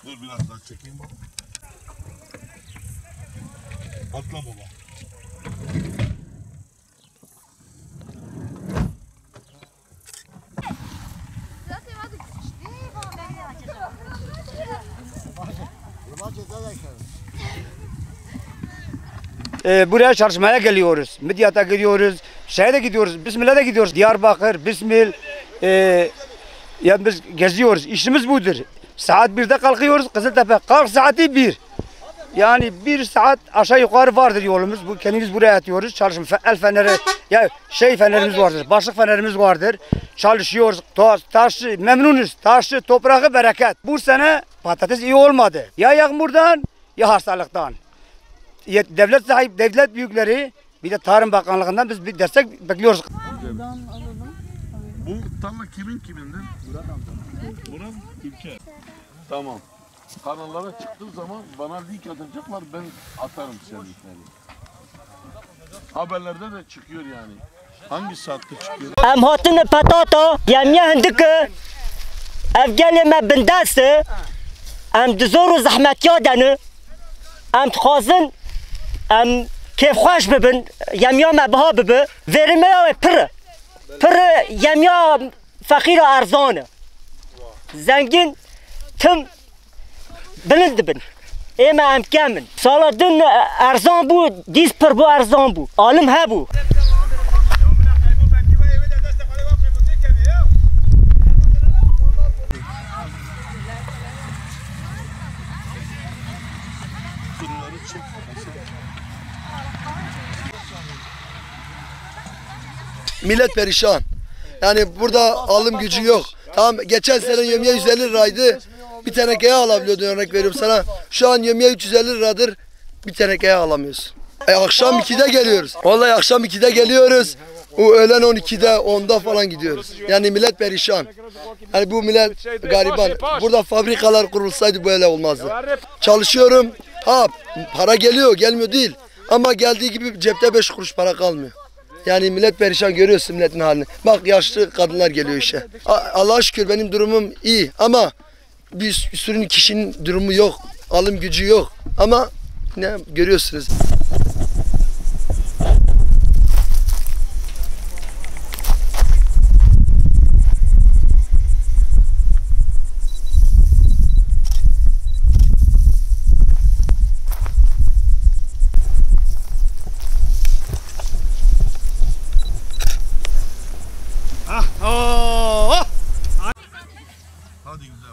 Dur biraz daha çekeyim baba. Atla baba. Buraya çalışmaya geliyoruz. Midyat'a gidiyoruz. Şeye de gidiyoruz. Bismillah'a da gidiyoruz. Diyarbakır, Bismil. Yani biz geziyoruz. İşimiz budur. Saat 1'de kalkıyoruz. Kızıltepe kalk saati 1. Yani 1 saat aşağı yukarı vardır yolumuz. Bu kendimiz buraya yatıyoruz. Çalışım el feneri, ya fenerimiz vardır. Başlık fenerimiz vardır. Çalışıyoruz. Taşı memnunuz. Taşı, toprağı bereket. Bu sene patates iyi olmadı. Ya yağmurdan ya hastalıktan. Devlet büyükleri bir de Tarım Bakanlığı'ndan biz bir destek bekliyoruz. Bu tarla kimindir? Murat İlker. Tamam. Kanallara çıktığı zaman bana link atacaklar, ben atarım linkleri. Haberlerde de çıkıyor yani. Hangi saatte çıkıyor? Em hatine patato, yemye hindike, evgeli me bindası, em dizoru zahmet yadene, em txazın, em keyfxoş bibin, yemye me baha bibe, verime ya pır yemye fakir arzanı. Zengin tüm bilind bin. Ema em kemin. Sala dün arzan bu, diz pır bu arzan bu. Alim he bu. Millet perişan. Yani burada alım gücü yok. Tamam, geçen sene yömye 150 liraydı. Bir tenekeye alabiliyordun, örnek veriyorum sana. Şu an yömye 350 liradır. Bir tenekeye alamıyorsun. Akşam 2'de geliyoruz. Vallahi akşam 2'de geliyoruz. Öğlen 12'de 10'da falan gidiyoruz. Yani millet perişan. Yani bu millet gariban. Burada fabrikalar kurulsaydı böyle olmazdı. Çalışıyorum. Ha, para geliyor, gelmiyor değil. Ama geldiği gibi cepte 5 kuruş para kalmıyor. Yani millet perişan, görüyorsun milletin halini. Bak yaşlı kadınlar geliyor işe. Allah'a şükür benim durumum iyi ama bir sürü kişinin durumu yok. Alım gücü yok. Ama ne görüyorsunuz. Hadi güzel.